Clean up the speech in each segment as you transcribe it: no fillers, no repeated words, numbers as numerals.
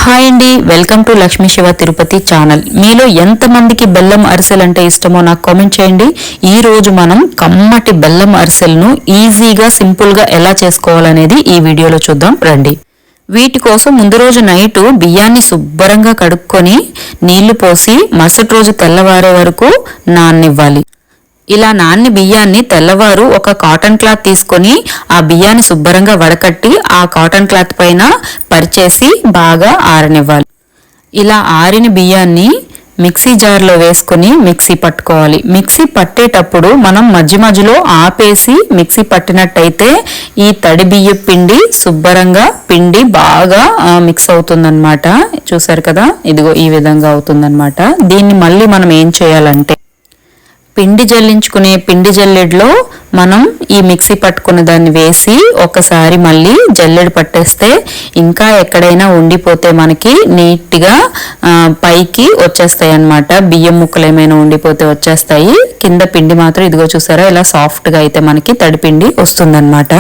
Hi అండి, welcome to Lakshmi Shiva Tirupati channel. మీలో ఎంతమందికి బెల్లం అరిసెలు అంటే ఇష్టమో నాకు కామెంట్ చేయండి. ఈ రోజు మనం కమ్మటి బెల్లం అరిసెలను ఈజీగా సింపుల్గా ఎలా చేసుకోవాలనేది ఈ వీడియోలో చూద్దాం రండి. వీటి కోసం ముందు రోజు నైటు బియ్యాన్ని శుభ్రంగా కడుక్కొని నీళ్లు పోసి మరుసటి రోజు తెల్లవారే వరకు నాననివ్వాలి. ఇలా నాన్ని బియ్యాన్ని తెల్లవారు ఒక కాటన్ క్లాత్ తీసుకొని ఆ బియ్యాన్ని శుభ్రంగా వడకట్టి ఆ కాటన్ క్లాత్ పైన పరిచేసి బాగా ఆరనివ్వాలి. ఇలా ఆరిన బియ్యాన్ని మిక్సీ జార్లో వేసుకొని మిక్సీ పట్టుకోవాలి. మిక్సీ పట్టేటప్పుడు మనం మధ్య మధ్యలో ఆపేసి మిక్సీ పట్టినట్టయితే ఈ తడి బియ్య పిండి శుభ్రంగా పిండి బాగా మిక్స్ అవుతుందన్నమాట. చూసారు కదా, ఇదిగో ఈ విధంగా అవుతుందన్నమాట. దీన్ని మళ్ళీ మనం ఏం చేయాలంటే పిండి జల్లించుకునే పిండి జల్లెడలో మనం ఈ మిక్సీ పట్టుకున్న దాన్ని వేసి ఒకసారి మళ్ళీ జల్లెడ పట్టేస్తే ఇంకా ఎక్కడైనా ఉండిపోతే మనకి నీట్గా పైకి వచ్చేస్తాయి అన్నమాట. బియ్యం ముక్కలు ఏమైనా ఉండిపోతే వచ్చేస్తాయి. కింద పిండి మాత్రం ఇదిగో చూసారా ఇలా సాఫ్ట్గా అయితే మనకి తడి పిండి వస్తుందన్నమాట.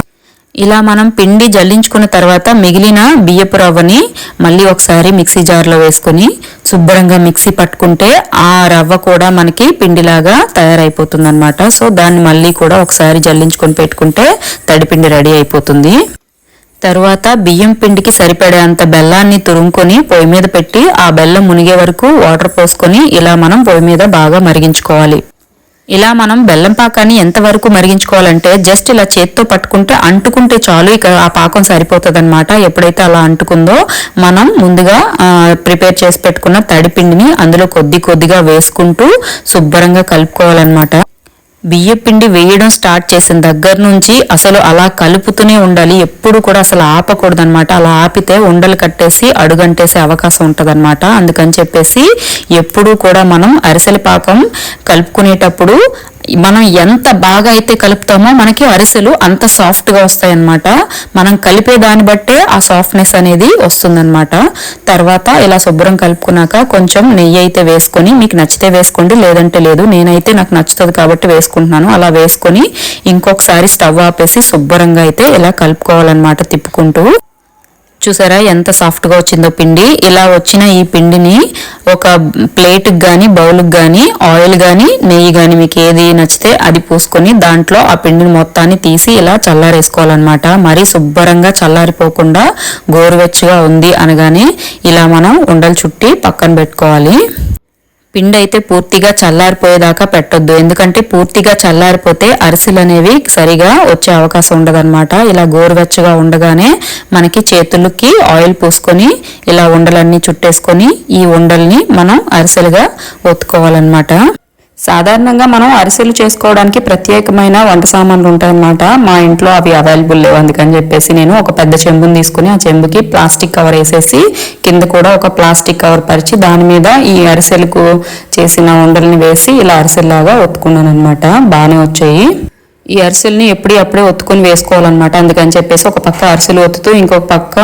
ఇలా మనం పిండి జల్లించుకున్న తర్వాత మిగిలిన బియ్యపు రవ్వని మళ్ళీ ఒకసారి మిక్సీ జార్లో వేసుకొని శుభ్రంగా మిక్సీ పట్టుకుంటే ఆ రవ్వ కూడా మనకి పిండిలాగా తయారైపోతుంది అనమాట. సో దాన్ని మళ్ళీ కూడా ఒకసారి జల్లించుకొని పెట్టుకుంటే తడిపిండి రెడీ అయిపోతుంది. తర్వాత బియ్యం పిండికి సరిపడేంత బెల్లాన్ని తురుముకొని పొయ్యి మీద పెట్టి ఆ బెల్లం మునిగే వరకు వాటర్ పోసుకొని ఇలా మనం పొయ్యి మీద బాగా మరిగించుకోవాలి. ఇలా మనం బెల్లం పాకాన్ని ఎంతవరకు మరిగించుకోవాలంటే జస్ట్ ఇలా చేత్తో పట్టుకుంటే అంటుకుంటే చాలు, ఇక ఆ పాకం సరిపోతుంది అనమాట. ఎప్పుడైతే అలా అంటుకుందో మనం ముందుగా ప్రిపేర్ చేసి పెట్టుకున్న తడి పిండిని అందులో కొద్దిగా వేసుకుంటూ శుభ్రంగా కలుపుకోవాలన్నమాట. బియ్య పిండి వేయడం స్టార్ట్ చేసిన దగ్గర నుంచి అసలు అలా కలుపుతూనే ఉండాలి. ఎప్పుడు కూడా అసలు ఆపకూడదు అనమాట. అలా ఆపితే ఉండలు కట్టేసి అడుగంటేసే అవకాశం ఉంటదన్నమాట. అందుకని చెప్పేసి ఎప్పుడు కూడా మనం అరిసెల పాకం కలుపుకునేటప్పుడు మనం ఎంత బాగా అయితే కలుపుతామో మనకి అరిసెలు అంత సాఫ్ట్గా వస్తాయన్నమాట. మనం కలిపే దాన్ని బట్టే ఆ సాఫ్ట్నెస్ అనేది వస్తుందన్నమాట. తర్వాత ఇలా శుభ్రం కలుపుకున్నాక కొంచెం నెయ్యి అయితే వేసుకొని, మీకు నచ్చితే వేసుకోండి లేదంటే లేదు, నేనైతే నాకు నచ్చుతుంది కాబట్టి వేసుకుంటున్నాను. అలా వేసుకొని ఇంకొకసారి స్టవ్ ఆపేసి శుభ్రంగా అయితే ఇలా కలుపుకోవాలన్నమాట తిప్పుకుంటూ. చూసారా ఎంత సాఫ్ట్గా వచ్చిందో పిండి. ఇలా వచ్చిన ఈ పిండిని ఒక ప్లేట్కి కానీ బౌల్కి కానీ ఆయిల్ కానీ నెయ్యి కానీ మీకు ఏది నచ్చితే అది పూసుకొని దాంట్లో ఆ పిండిని మొత్తాన్ని తీసి ఇలా చల్లారేసుకోవాలన్నమాట. మరీ శుభ్రంగా చల్లారిపోకుండా గోరువెచ్చగా ఉంది అనగానే ఇలా మనం ఉండలు చుట్టి పక్కన పెట్టుకోవాలి. పిండి అయితే పూర్తిగా చల్లారిపోయేదాకా పెట్టొద్దు, ఎందుకంటే పూర్తిగా చల్లారిపోతే అరిసెలు అనేవి సరిగా వచ్చే అవకాశం ఉండదన్నమాట. ఇలా గోరువెచ్చగా ఉండగానే మనకి చేతులకి ఆయిల్ పూసుకొని ఇలా ఉండలన్నీ చుట్టేసుకొని ఈ ఉండల్ని మనం అరిసెలుగా ఒత్తుకోవాలన్నమాట. సాధారణంగా మనం అరిసెలు చేసుకోవడానికి ప్రత్యేకమైన వంట సామాన్లు ఉంటాయన్నమాట. మా ఇంట్లో అవి అవైలబుల్ లేవు. అందుకని చెప్పేసి నేను ఒక పెద్ద చెంబుని తీసుకుని ఆ చెంబుకి ప్లాస్టిక్ కవర్ వేసేసి కింద కూడా ఒక ప్లాస్టిక్ కవర్ పరిచి దాని మీద ఈ అరిసెలకు చేసిన ఉండల్ని వేసి ఇలా అరిసెల్లాగా ఒత్తుకున్నాను అనమాట. బాగానే వచ్చాయి. ఈ అరిసెల్ని అప్పుడే ఒత్తుకొని వేసుకోవాలన్నమాట. అందుకని చెప్పేసి ఒక పక్క అరిసెలు ఒత్తుతూ ఇంకొక పక్క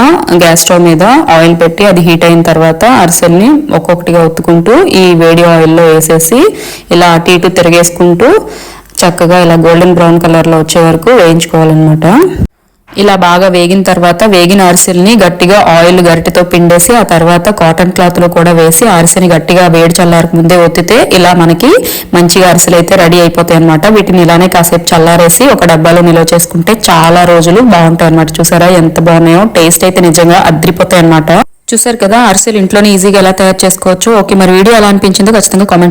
గ్యాస్ స్టవ్ మీద ఆయిల్ పెట్టి అది హీట్ అయిన తర్వాత అరిసెల్ని ఒక్కొక్కటిగా ఒత్తుకుంటూ ఈ వేడి ఆయిల్లో వేసేసి ఇలా అటు ఇటు తిరిగేసుకుంటూ చక్కగా ఇలా గోల్డెన్ బ్రౌన్ కలర్లో వచ్చే వరకు వేయించుకోవాలన్నమాట. ఇలా బాగా వేగిన తర్వాత వేగిన అరిసెల్ని గట్టిగా ఆయిల్ గరిటెతో పిండేసి ఆ తర్వాత కాటన్ క్లాత్లో కూడా వేసి అరిసెని గట్టిగా వేడి చల్లారకు ముందే ఒత్తితే ఇలా మనకి మంచిగా అరిసెలు అయితే రెడీ అయిపోతాయి అనమాట. వీటిని ఇలానే కాసేపు చల్లారేసి ఒక డబ్బాలో నిల్వ చేసుకుంటే చాలా రోజులు బాగుంటాయి అనమాట. చూసారా ఎంత బాగున్నాయో, టేస్ట్ అయితే నిజంగా అద్రిపోతాయి అనమాట. చూసారు కదా అరిసెలు ఇంట్లోనే ఈజీగా ఎలా తయారు చేసుకోవచ్చు. ఓకే, మరి వీడియో ఎలా అనిపించిందో ఖచ్చితంగా కామెంట్